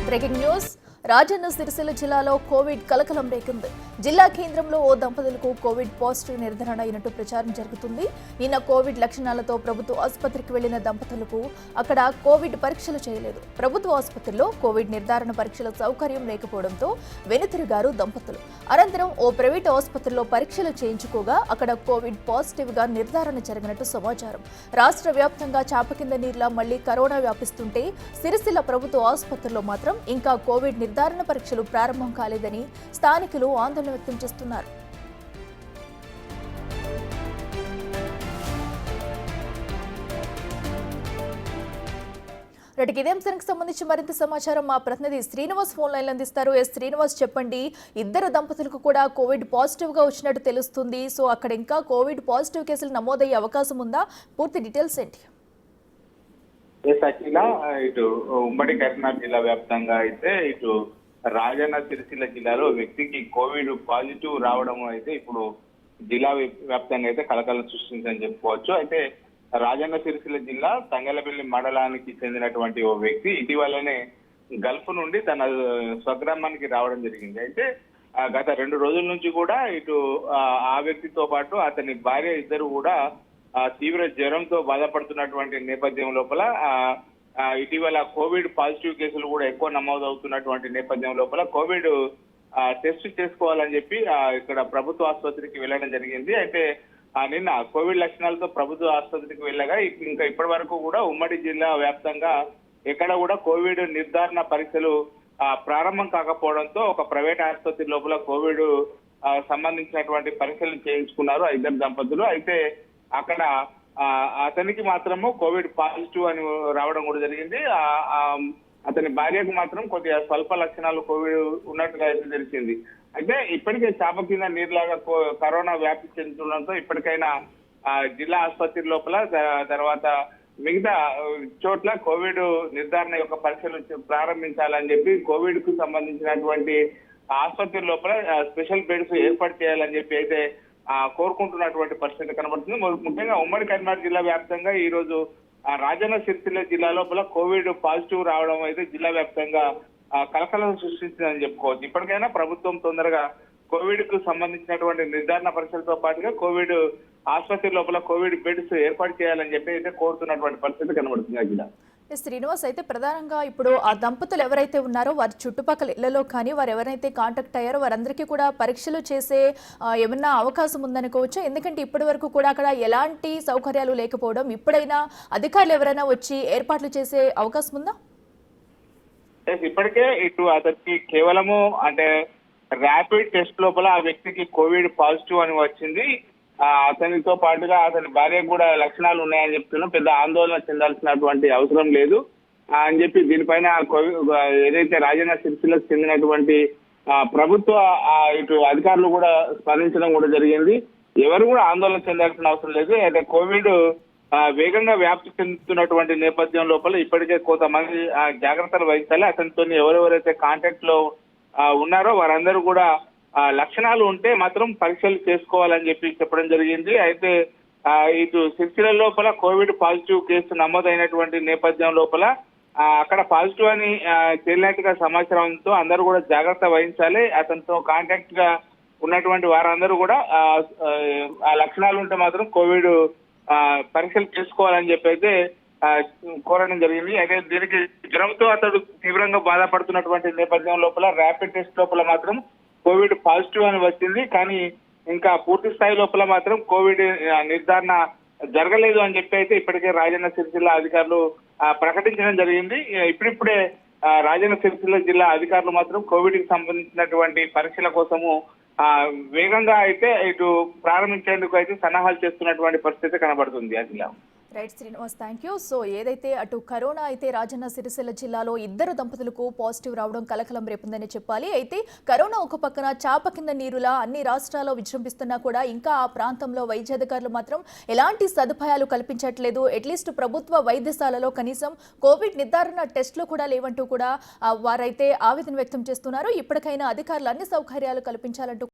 Breaking news Rajanna Sircilla జిల్లాలో Covid కలకలం రేగింది. జిల్లా కేంద్రంలో ఓ దంపతులకు కోవిడ్ పాజిటివ్ నిర్ధారణ అయినట్టు ప్రచారం జరుగుతుంది. నిన్న కోవిడ్ లక్షణాలతో ప్రభుత్వ ఆసుపత్రికి వెళ్లిన దంపతులకు అక్కడ కోవిడ్ పరీక్షలు చేయలేదు. ప్రభుత్వ ఆసుపత్రిలో కోవిడ్ నిర్ధారణ పరీక్షల సౌకర్యం లేకపోవడంతో వెనుతిరిగారు దంపతులు. అనంతరం ఓ ప్రైవేట్ ఆసుపత్రిలో పరీక్షలు చేయించుకోగా అక్కడ కోవిడ్ పాజిటివ్ గా నిర్ధారణ జరిగినట్టు సమాచారం. రాష్ట్ర వ్యాప్తంగా చాప కింద నీరులా మళ్లీ కరోనా వ్యాపిస్తుంటే సిరిసిల్ల ప్రభుత్వ ఆసుపత్రిలో మాత్రం ఇంకా కోవిడ్ నిర్ధారణ పరీక్షలు ప్రారంభం కాలేదని స్థానికులు ఆందోళన వ్యక్తం చేస్తున్నారు. ఇదే అంశానికి సంబంధించి మరింత సమాచారం మా ప్రతినిధి శ్రీనివాస్ ఫోన్ లైన్లో అందిస్తారు. శ్రీనివాస్, చెప్పండి, ఇద్దరు దంపతులకు కూడా కోవిడ్ పాజిటివ్ గా వచ్చినట్టు తెలుస్తుంది. సో అక్కడ ఇంకా కోవిడ్ పాజిటివ్ కేసులు నమోదయ్యే అవకాశం ఉందా? పూర్తి డీటెయిల్స్ ఏంటి? ఇటు ఉమ్మడి కరీంనగర్ జిల్లా వ్యాప్తంగా అయితే ఇటు రాజన్న సిరిసిల్ల జిల్లాలో వ్యక్తికి కోవిడ్ పాజిటివ్ రావడం అయితే ఇప్పుడు జిల్లా వ్యాప్తంగా అయితే కలకలం సృష్టించని చెప్పుకోవచ్చు. అయితే రాజన్న సిరిసిల్ల జిల్లా తంగలపల్లి మండలానికి చెందినటువంటి ఓ వ్యక్తి ఇటీవలనే గల్ఫ్ నుండి తన స్వగ్రామానికి రావడం జరిగింది. అయితే గత 2 రోజుల నుంచి కూడా ఇటు ఆ వ్యక్తితో పాటు అతని భార్య ఇద్దరు కూడా తీవ్ర జ్వరంతో బాధపడుతున్నటువంటి నేపథ్యం లోపల ఇటీవల కోవిడ్ పాజిటివ్ కేసులు కూడా ఎక్కువ నమోదవుతున్నటువంటి నేపథ్యం లోపల కోవిడ్ టెస్ట్ చేసుకోవాలని చెప్పి ఇక్కడ ప్రభుత్వ ఆసుపత్రికి వెళ్ళడం జరిగింది. అయితే నిన్న కోవిడ్ లక్షణాలతో ప్రభుత్వ ఆసుపత్రికి వెళ్ళగా ఇంకా ఇప్పటి వరకు కూడా ఉమ్మడి జిల్లా వ్యాప్తంగా ఎక్కడ కూడా కోవిడ్ నిర్ధారణ పరీక్షలు ప్రారంభం కాకపోవడంతో ఒక ప్రైవేట్ ఆసుపత్రి లోపల కోవిడ్ సంబంధించినటువంటి పరీక్షలు చేయించుకున్నారు ఆ ఇద్దరు దంపతులు. అయితే అక్కడ అతనికి మాత్రము కోవిడ్ పాజిటివ్ అని రావడం కూడా జరిగింది. అతని భార్యకు మాత్రం కొద్దిగా స్వల్ప లక్షణాలు కోవిడ్ ఉన్నట్టుగా అయితే తెలిసింది. అయితే ఇప్పటికే చాప కింద నీరులాగా కరోనా వ్యాప్తి చెందుతుండడంతో ఇప్పటికైనా జిల్లా ఆసుపత్రి లోపల తర్వాత మిగతా చోట్ల కోవిడ్ నిర్ధారణ యొక్క పరీక్షలు ప్రారంభించాలని చెప్పి కోవిడ్ కు సంబంధించినటువంటి ఆసుపత్రి లోపల స్పెషల్ బెడ్స్ ఏర్పాటు చేయాలని చెప్పి అయితే కోరుకుంటున్నటువంటి పరిస్థితి కనబడుతుంది. ముఖ్యంగా ఉమ్మడి కరీంనగర్ జిల్లా వ్యాప్తంగా ఈ రోజు రాజన్న సిరిసిల్ల జిల్లా లోపల కోవిడ్ పాజిటివ్ రావడం అయితే జిల్లా వ్యాప్తంగా కలకలం సృష్టించిందని చెప్పుకోవచ్చు. ఇప్పటికైనా ప్రభుత్వం తొందరగా కోవిడ్ కు సంబంధించినటువంటి నిర్ధారణ పరీక్షలతో పాటుగా కోవిడ్ ఆసుపత్రి లోపల కోవిడ్ బెడ్స్ ఏర్పాటు చేయాలని చెప్పి అయితే కోరుతున్నటువంటి పరిస్థితి కనబడుతుంది. జిల్లా శ్రీనివాస్, అయితే ప్రధానంగా ఇప్పుడు ఆ దంపతులు ఎవరైతే ఉన్నారో వారి చుట్టుపక్కల ఇళ్లలో కానీ వారు ఎవరైతే కాంటాక్ట్ అయ్యారో వారందరికీ కూడా పరీక్షలు చేసే ఏమన్నా అవకాశం ఉందనుకోవచ్చు. ఎందుకంటే ఇప్పటి వరకు కూడా అక్కడ ఎలాంటి సౌకర్యాలు లేకపోవడం, ఇప్పుడైనా అధికారులు ఎవరైనా వచ్చి ఏర్పాట్లు చేసే అవకాశం ఉందా? ఇప్పటికే ఇటు అతనికి కేవలము అంటే ర్యాపిడ్ టెస్ట్ లోపల ఆ వ్యక్తికి కోవిడ్ పాజిటివ్ అని వచ్చింది. అతనితో పాటుగా అతని భార్యకు కూడా లక్షణాలు ఉన్నాయని చెప్తున్నాం. పెద్ద ఆందోళన చెందాల్సినటువంటి అవసరం లేదు అని చెప్పి దీనిపైన ఏదైతే రాజన్న సిరిసిల్లకు చెందినటువంటి ప్రభుత్వ ఇటు అధికారులు కూడా స్పందించడం కూడా జరిగింది. ఎవరు కూడా ఆందోళన చెందాల్సిన అవసరం లేదు. అయితే కోవిడ్ వేగంగా వ్యాప్తి చెందుతున్నటువంటి నేపథ్యం లోపల ఇప్పటికే కొంతమంది జాగ్రత్తలు వహించాలి. అతనితో ఎవరెవరైతే కాంటాక్ట్ లో ఉన్నారో వారందరూ కూడా లక్షణాలు ఉంటే మాత్రం పరీక్షలు చేసుకోవాలని చెప్పి చెప్పడం జరిగింది. అయితే ఇటు సిరిసిల్ల లోపల కోవిడ్ పాజిటివ్ కేసు నమోదైనటువంటి నేపథ్యం లోపల అక్కడ పాజిటివ్ అని తేలినట్టుగా సమాచారంతో అందరూ కూడా జాగ్రత్త వహించాలి. అతనితో కాంటాక్ట్ గా ఉన్నటువంటి వారందరూ కూడా ఆ లక్షణాలు ఉంటే మాత్రం కోవిడ్ పరీక్షలు చేసుకోవాలని చెప్పి అయితే కోరడం జరిగింది. అయితే దీనికి జ్వరంతో అతడు తీవ్రంగా బాధపడుతున్నటువంటి నేపథ్యం లోపల ర్యాపిడ్ టెస్ట్ లోపల మాత్రం కోవిడ్ పాజిటివ్ అని వచ్చింది. కానీ ఇంకా పూర్తి స్థాయి లోపల మాత్రం కోవిడ్ నిర్ధారణ జరగలేదు అని చెప్పి అయితే ఇప్పటికే రాజన్న సిరిసిల్ల అధికారులు ప్రకటించడం జరిగింది. ఇప్పుడిప్పుడే రాజన్న సిరిసిల్ల జిల్లా అధికారులు మాత్రం కోవిడ్ కి సంబంధించినటువంటి పరీక్షల కోసము వేగంగా అయితే ఇటు ప్రారంభించేందుకు అయితే సన్నాహాలు చేస్తున్నటువంటి పరిస్థితి కనబడుతుంది. ఆ జిల్లా right Srinivas, thank you. So ఏదైతే అటు కరోనా అయితే రాజన్న సిరిసిల్ల జిల్లాలో ఇద్దరు దంపతులకు పాజిటివ్ రావడం కలకలం రేపుందని చెప్పాలి. అయితే కరోనా ఒక పక్కన చాప కింద నీరులా అన్ని రాష్ట్రాల్లో విజృంభిస్తున్నా కూడా ఇంకా ఆ ప్రాంతంలో వైద్యాధికారులు మాత్రం ఎలాంటి సదుపాయాలు కల్పించట్లేదు. అట్లీస్ట్ ప్రభుత్వ వైద్యశాలలో కనీసం కోవిడ్ నిర్ధారణ టెస్టులు కూడా లేవంటూ కూడా వారైతే ఆవేదన వ్యక్తం చేస్తున్నారు. ఇప్పటికైనా అధికారులు అన్ని సౌకర్యాలు కల్పించాలంటూ